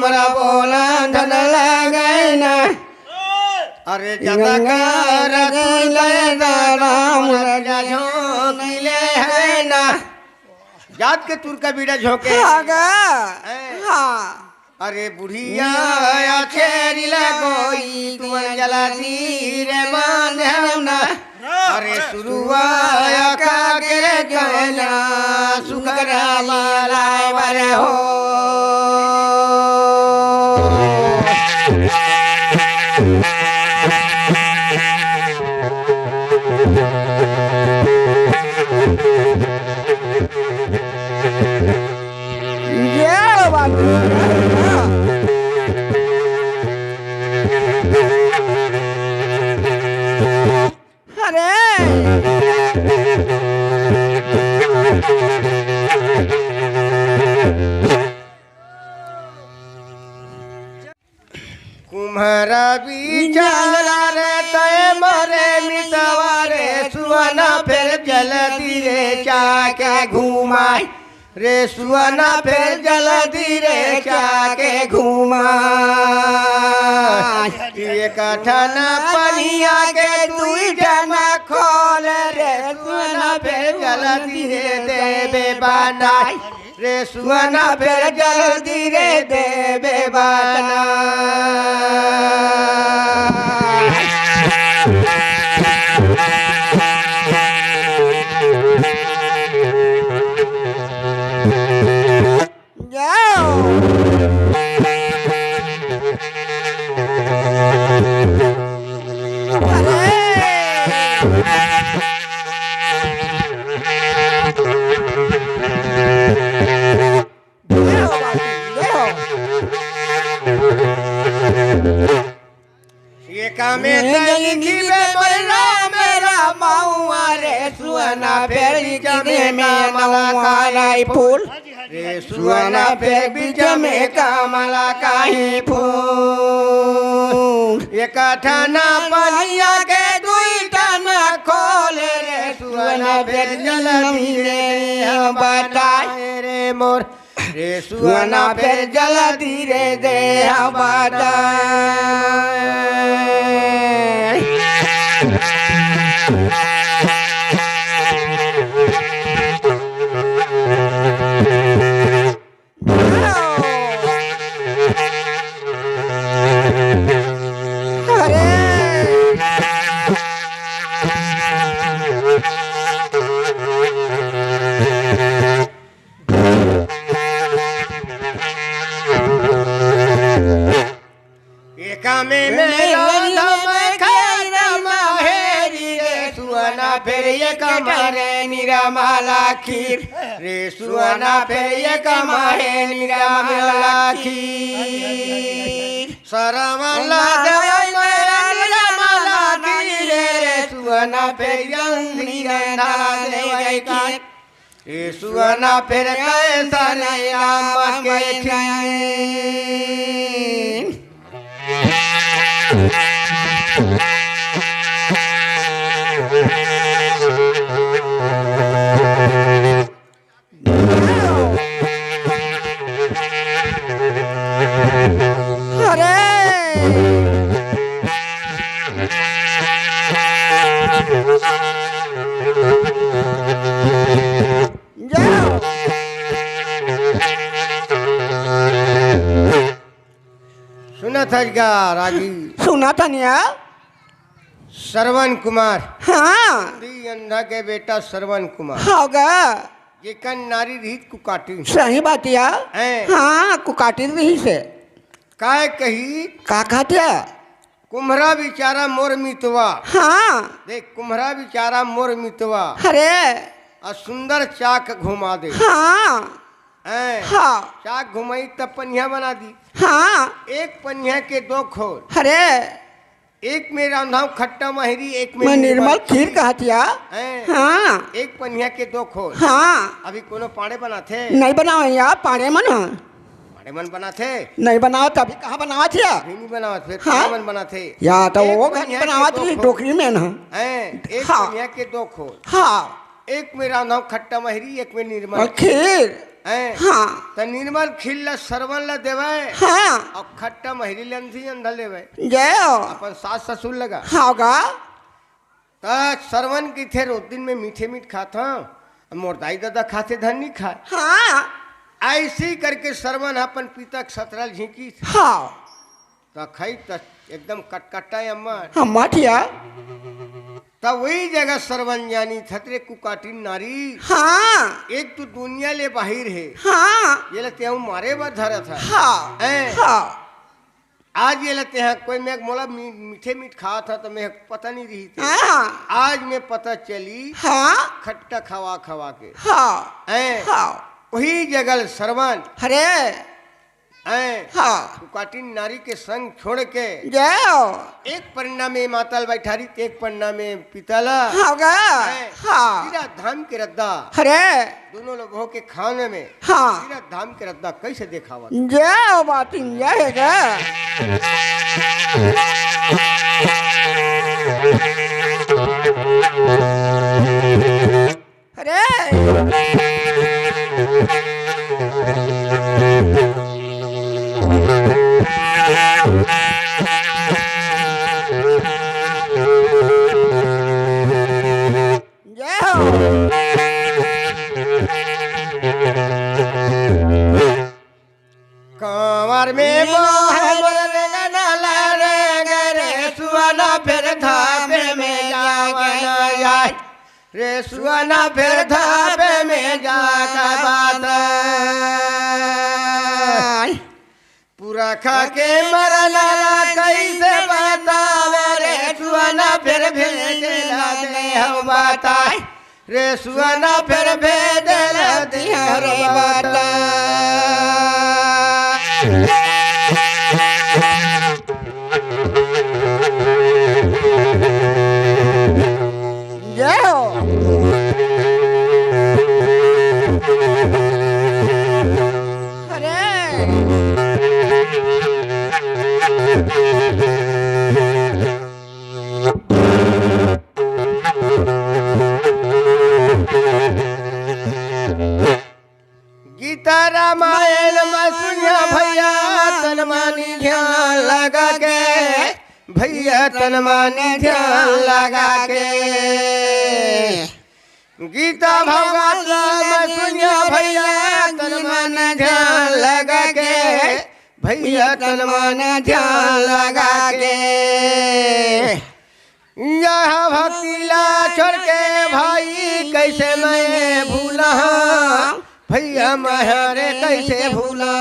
मरा बोला धन लगाई ना अरे जतकार राम झोंकले है ना जात के तुर का बीड़ा झोंके अरे बुढ़िया छेरी लगोई तुम जला धीरे बांधना अरे शुरुआ का के गना सुखरा लाए बरे हो कुम्हारा बिचारा रे तय मरे मितवारे सुवना फिर जल धीरे चाके घुमाई रे सुवना फिर जल धीरे चाके घुमाई एक ठना पनिया के दुई जना खोल रे सुवना फिर जल धीरे देवे बनाई रे सुवना फिर जल्दी रे देवे बना में मेरा मऊआ रे सुवना फेर में मऊआ फूल रे सुवना फेर बीच में कमला काही फूल एक ठना पनिया के दुई ठना खोल रे सुवना फेर जल्दी रे बताए रे मोर रे सुवना फिर जल्दी रे दे फिर ये कमारे निरामला खीर रे सुवना फिर ये कमारे निरामला खीर सरमला निरामला खीर रे सुवना फिर रे सुवना फिर कैसा नाम के सुना था रागी सुना था निया श्रवण कुमार हाँ अंधा के बेटा श्रवण कुमार होगा ये कन नारी रहित कुकाटी सही बात या हाँ कुकाटी रही से काय कही का कहते कुम्हरा बिचारा मोर मितवा हाँ देख कुम्हरा बिचारा मोर मितवा अरे और सुंदर चाक घुमा दे हाँ हाँ चाक घुमाई तब पनिया बना दी हाँ एक पनिया के दो खोल अरे एक में रांधा खट्टा महरी एक में निर्मल खीर कहतिया हाँ एक पनिया के दो खोल हाँ अभी कोनो पाड़े बनाते नहीं बनाओ यार पाड़े मन एमन बना थे नहीं बनाओ तभी कहाँ बनावा थे अभी नहीं बनावत फिर हाँ? एमन बना थे या तो एक वो बढ़िया घर बनावा के थी दो टोकरी में ना हैं एक हाँ। बढ़िया के दो खोल हाँ एक में रांधा खट्टा महरी एक में निर्मल और खीर हैं हाँ त निर्मल खिल ला सरवन ला देवे हाँ और खट्टा महरी लंधी अंधा लेवे जय अपन सास ससुर लगा हाँ होगा त सरवन की थे रोज दिन में मीठे मीठ खाता मोर दाई दादा खाते धन नहीं खाए हाँ ऐसी करके सरवन अपन पिता सतरल झीकी हाँ त खाई त एकदम कटकटा अम्मा हाँ माठिया तब वही जगह सरवन जानी थतरे कुकाटी नारी हाँ एक तो दुनिया ले बाहिर है हाँ ये लगते हैं मारे बर धरा था हाँ हैं? हाँ आज ये लगते हैं कोई मैं मोला मीठे मीठ खाया था तो मैं पता नहीं रही थी हाँ आज मैं पता चली हाँ खट्टा खवा खवा के हाँ हैं? हाँ वही जगह सरवन अरे हैं? हाँ कुकाटी नारी के संग छोड़ के जय एक पन्ना में माताल बैठारी एक पन्ना में पिताला होगा हैं? हाँ सीधा धाम के रद्दा अरे दोनों लोग हो के खाने में हाँ सीधा धाम के रद्दा कैसे देखावा जय बात यह है क्या अरे जय हो कांवर में मोहब्बत रे गनाला रे रे सुवाना फिर धाबे में जावना जाय रे सुवाना फिर धाबे में जाकर बात पूरा खा के मरना कैसे बतावे रे सुवाना फिर भेजला दे हम बताए रे सुवाना फिर भेजला दे हम बताए जय हो अरे गीता रामायण में सुनिया भैया तनमानी ध्यान लगा के भैया तनमानी ध्यान लगा के गीता भगवत में सुनिया भैया तनमानी ध्यान लगा के भैया तनमानी ध्यान लगा के यह भक्ति ला छोड़ के भाई कैसे मैं भूला भैया महारे कैसे भूला